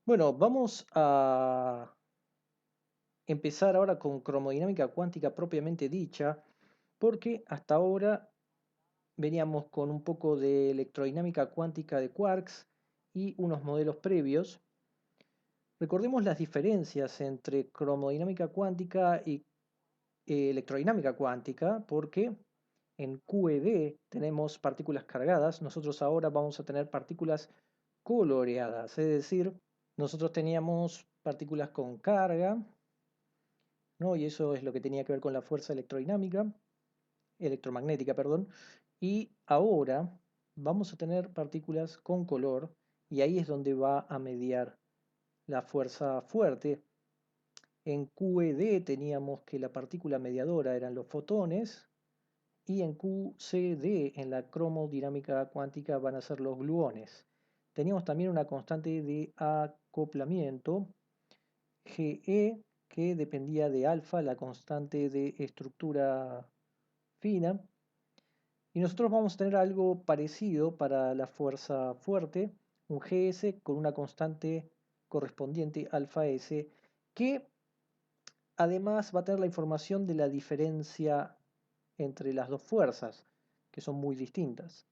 Bueno, vamos a empezar ahora con cromodinámica cuántica propiamente dicha, porque hasta ahora veníamos con un poco de electrodinámica cuántica de quarks y unos modelos previos. Recordemos las diferencias entre cromodinámica cuántica y electrodinámica cuántica, porque en QED tenemos partículas cargadas, nosotros ahora vamos a tener partículas coloreadas, es decir, nosotros teníamos partículas con carga, ¿no? Y eso es lo que tenía que ver con la fuerza electromagnética, perdón. Y ahora vamos a tener partículas con color y ahí es donde va a mediar la fuerza fuerte. En QED teníamos que la partícula mediadora eran los fotones y en QCD, en la cromodinámica cuántica, van a ser los gluones. Teníamos también una constante de acoplamiento, GE, que dependía de alfa, la constante de estructura fina. Y nosotros vamos a tener algo parecido para la fuerza fuerte, un GS con una constante correspondiente alfa S, que además va a tener la información de la diferencia entre las dos fuerzas, que son muy distintas.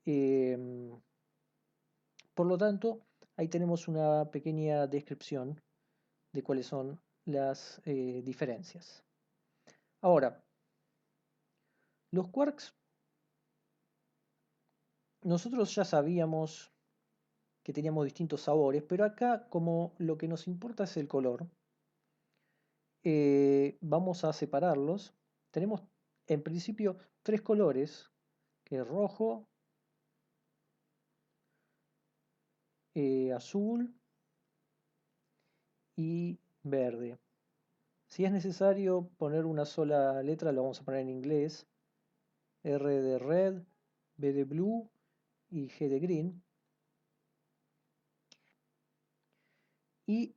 Em, por lo tanto, ahí tenemos una pequeña descripción de cuáles son las diferencias. Ahora, los quarks, nosotros ya sabíamos que teníamos distintos sabores, pero acá como lo que nos importa es el color, vamos a separarlos. Tenemos en principio tres colores, que es rojo, azul y verde. Si es necesario poner una sola letra, lo vamos a poner en inglés. R de red, B de blue y G de green. Y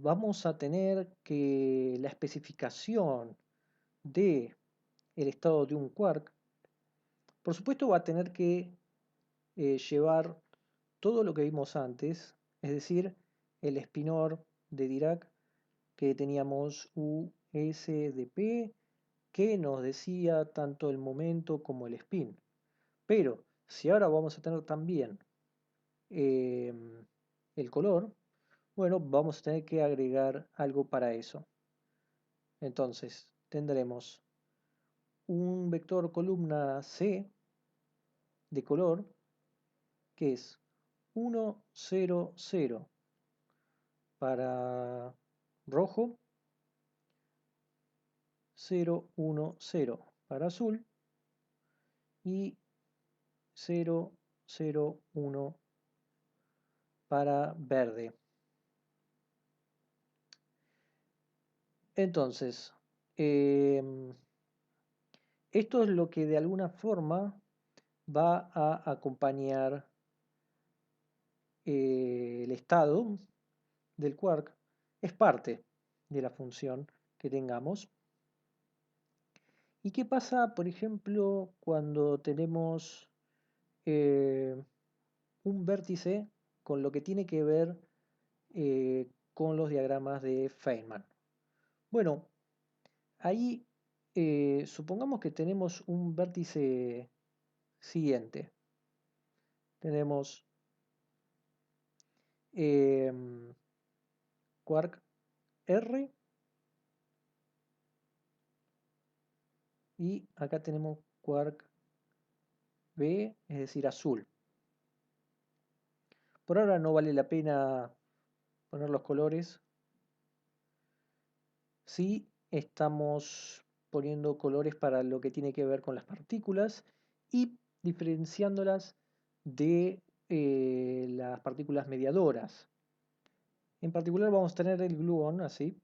vamos a tener que la especificación de el estado de un quark, por supuesto va a tener que llevar todo lo que vimos antes, es decir, el spinor de Dirac que teníamos USDP, que nos decía tanto el momento como el spin. Pero si ahora vamos a tener también el color, bueno, vamos a tener que agregar algo para eso. Entonces tendremos un vector columna C de color que es 1, 0, 0 para rojo, 0, 1, 0 para azul y 0, 0, 1 para verde. Entonces, esto es lo que de alguna forma va a acompañar el estado del quark. Es parte de la función que tengamos. ¿Y qué pasa, por ejemplo, cuando tenemos eh, un vértice con lo que tiene que ver con los diagramas de Feynman? Bueno, ahí supongamos que tenemos un vértice siguiente. Tenemos quark R y acá tenemos quark B, es decir, azul. Por ahora no vale la pena poner los colores. Sí estamos poniendo colores para lo que tiene que ver con las partículas y diferenciándolas de las partículas mediadoras. En particular vamos a tener el gluón así.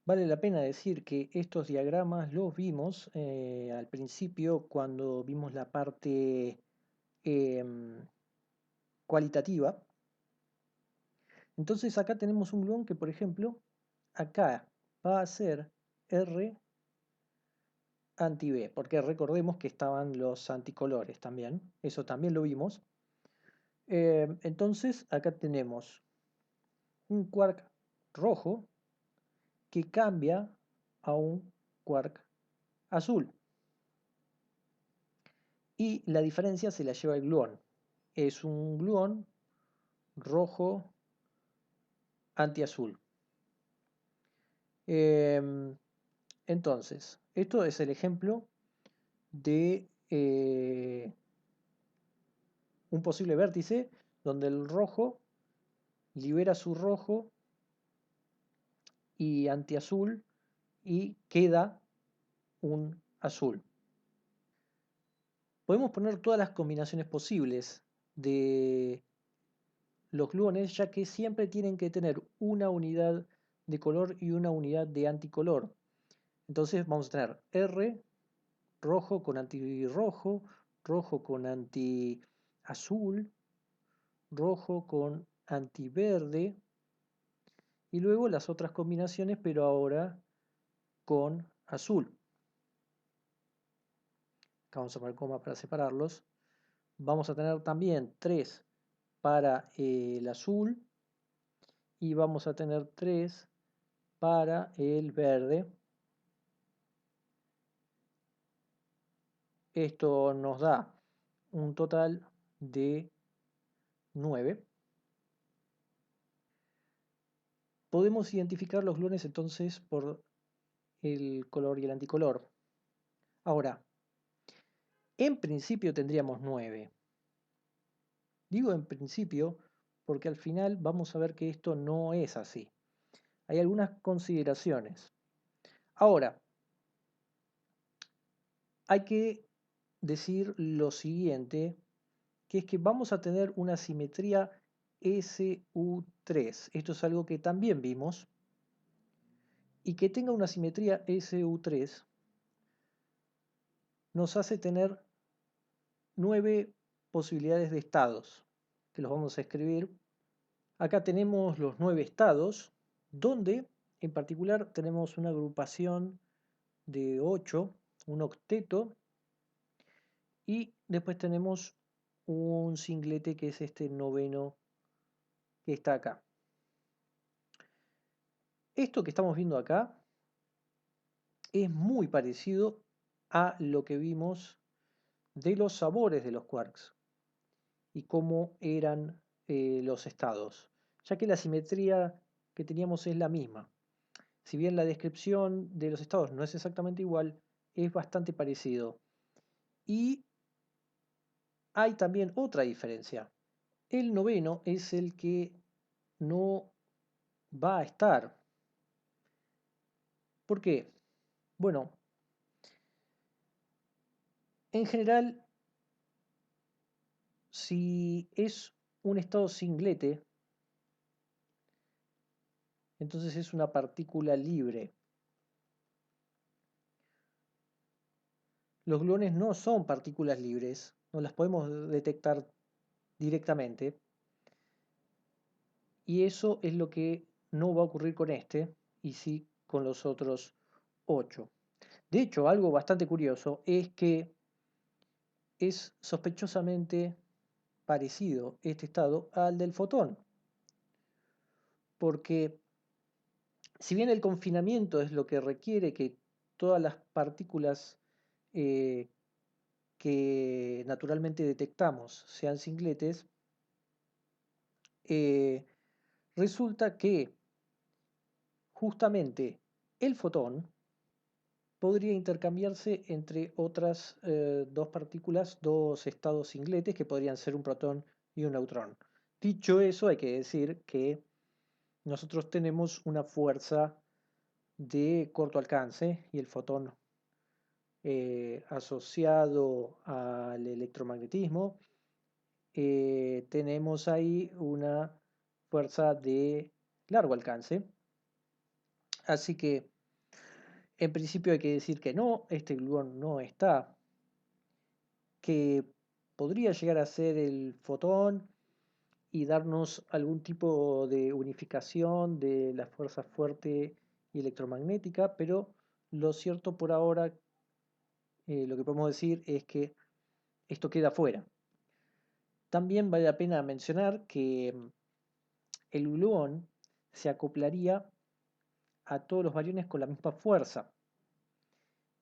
Vale la pena decir que estos diagramas los vimos al principio cuando vimos la parte em, cualitativa. Entonces acá tenemos un gluón que, por ejemplo, acá va a ser R anti-B, porque recordemos que estaban los anticolores también, eso también lo vimos. Entonces acá tenemos un quark rojo que cambia a un quark azul. Y la diferencia se la lleva el gluón. Es un gluón rojo antiazul. Entonces, esto es el ejemplo de un posible vértice donde el rojo libera su rojo y antiazul y queda un azul. Podemos poner todas las combinaciones posibles de los gluones, ya que siempre tienen que tener una unidad de color y una unidad de anticolor. Entonces vamos a tener R rojo con antirrojo, rojo con antiazul, rojo con antiverde y luego las otras combinaciones, pero ahora con azul. Acá vamos a poner coma para separarlos. Vamos a tener también 3 para el azul y vamos a tener 3 para el verde. Esto nos da un total de 9. Podemos identificar los gluones entonces por el color y el anticolor. Ahora, en principio tendríamos 9. Digo en principio porque al final vamos a ver que esto no es así. Hay algunas consideraciones. Ahora, hay que decir lo siguiente, que es que vamos a tener una simetría SU3. Esto es algo que también vimos. Y que tenga una simetría SU3 nos hace tener 9 posibilidades de estados, que los vamos a escribir. Acá tenemos los 9 estados, donde en particular tenemos una agrupación de 8, un octeto, y después tenemos un singlete que es este noveno que está acá. Esto que estamos viendo acá es muy parecido a lo que vimos de los sabores de los quarks y cómo eran los estados, ya que la simetría que teníamos es la misma. Si bien la descripción de los estados no es exactamente igual, es bastante parecido. Y hay también otra diferencia. El noveno es el que no va a estar. ¿Por qué? Bueno, en general, si es un estado singlete, entonces es una partícula libre. Los gluones no son partículas libres, no las podemos detectar directamente. Y eso es lo que no va a ocurrir con este, y sí con los otros 8. De hecho, algo bastante curioso es que es sospechosamente parecido este estado al del fotón. Porque si bien el confinamiento es lo que requiere que todas las partículas eh, que naturalmente detectamos sean singletes, eh, resulta que justamente el fotón podría intercambiarse entre otras dos partículas, dos estados singletes que podrían ser un protón y un neutrón. Dicho eso, hay que decir que nosotros tenemos una fuerza de corto alcance y el fotón asociado al electromagnetismo, tenemos ahí una fuerza de largo alcance. Así que en principio hay que decir que no, este gluón no está, que podría llegar a ser el fotón y darnos algún tipo de unificación de la fuerza fuerte y electromagnética, pero lo cierto por ahora lo que podemos decir es que esto queda fuera. También vale la pena mencionar que el gluón se acoplaría a todos los bariones con la misma fuerza.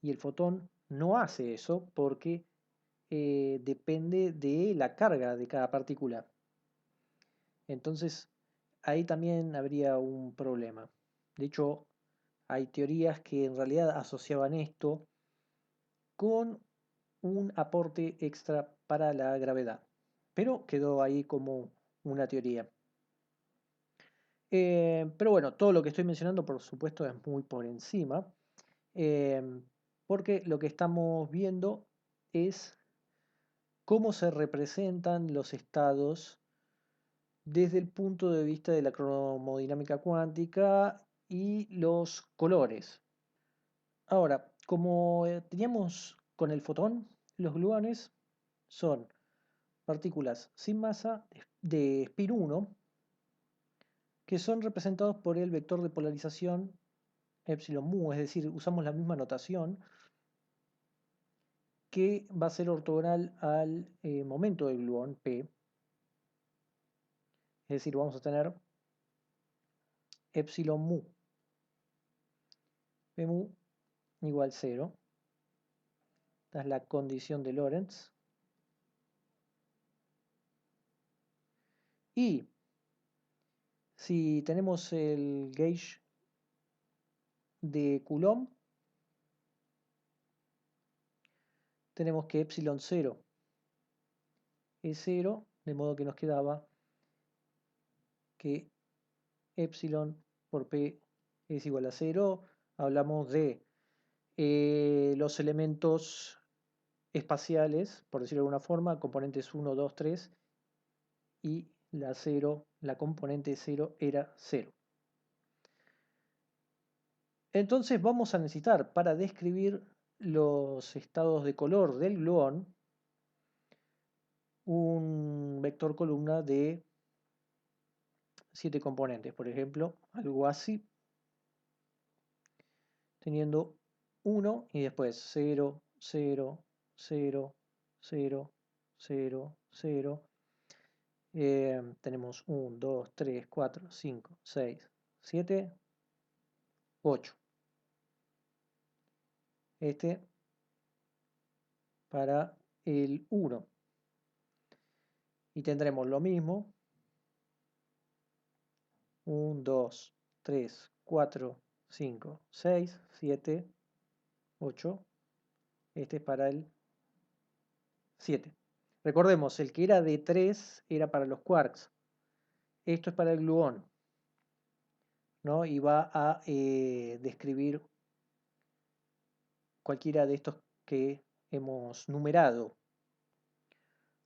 Y el fotón no hace eso porque depende de la carga de cada partícula. Entonces, ahí también habría un problema. De hecho, hay teorías que en realidad asociaban esto con un aporte extra para la gravedad. Pero quedó ahí como una teoría. Pero bueno, todo lo que estoy mencionando, por supuesto, es muy por encima. Porque lo que estamos viendo es cómo se representan los estados desde el punto de vista de la cromodinámica cuántica y los colores. Ahora, como teníamos con el fotón, los gluones son partículas sin masa de spin 1 que son representados por el vector de polarización epsilon mu, es decir, usamos la misma notación que va a ser ortogonal al momento del gluón P. Es decir, vamos a tener epsilon mu, P mu igual 0. Esta es la condición de Lorentz. Y si tenemos el gauge de Coulomb, tenemos que epsilon 0 es 0, de modo que nos quedaba que epsilon por P es igual a 0. Hablamos de los elementos espaciales, por decirlo de alguna forma, componentes 1, 2, 3, y la 0, la componente 0 era 0. Entonces vamos a necesitar, para describir los estados de color del gluón, un vector columna de 7 componentes, por ejemplo, algo así, teniendo 1 y después 0, 0, 0, 0, 0, 0. Tenemos 1, 2, 3, 4, 5, 6, 7, 8. Este para el 1. Y tendremos lo mismo. 1, 2, 3, 4, 5, 6, 7, 8. Este es para el 7. Recordemos, el que era de 3 era para los quarks. Esto es para el gluón, ¿no? Y va a describir cualquiera de estos que hemos numerado.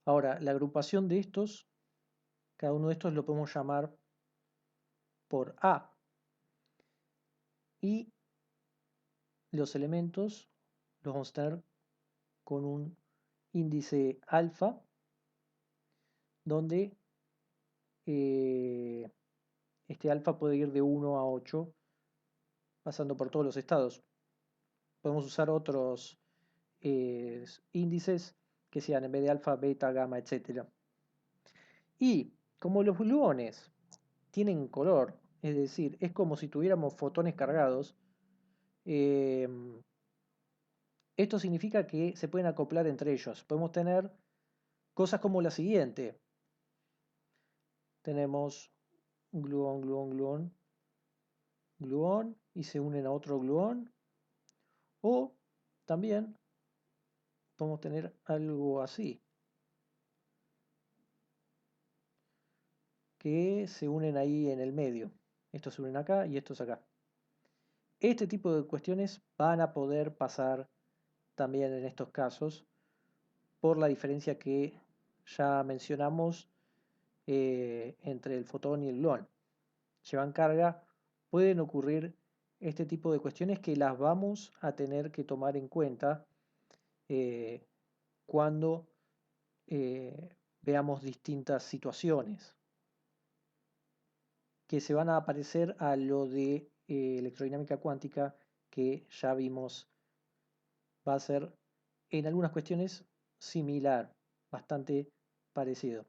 Ahora, la agrupación de estos, cada uno de estos lo podemos llamar por A. Y los elementos los vamos a tener con un índice alfa, donde este alfa puede ir de 1 a 8, pasando por todos los estados. Podemos usar otros índices que sean en vez de alfa, beta, gamma, etc. Y como los gluones tienen color, es decir, es como si tuviéramos fotones cargados, esto significa que se pueden acoplar entre ellos. Podemos tener cosas como la siguiente. Tenemos gluón, gluón, gluón, gluón y se unen a otro gluón. O también podemos tener algo así, que se unen ahí en el medio. Estos se unen acá y estos acá. Este tipo de cuestiones van a poder pasar también en estos casos por la diferencia que ya mencionamos entre el fotón y el gluón. Llevan carga, pueden ocurrir este tipo de cuestiones que las vamos a tener que tomar en cuenta cuando veamos distintas situaciones que se van a parecer a lo de electrodinámica cuántica que ya vimos va a ser en algunas cuestiones similar, bastante parecido.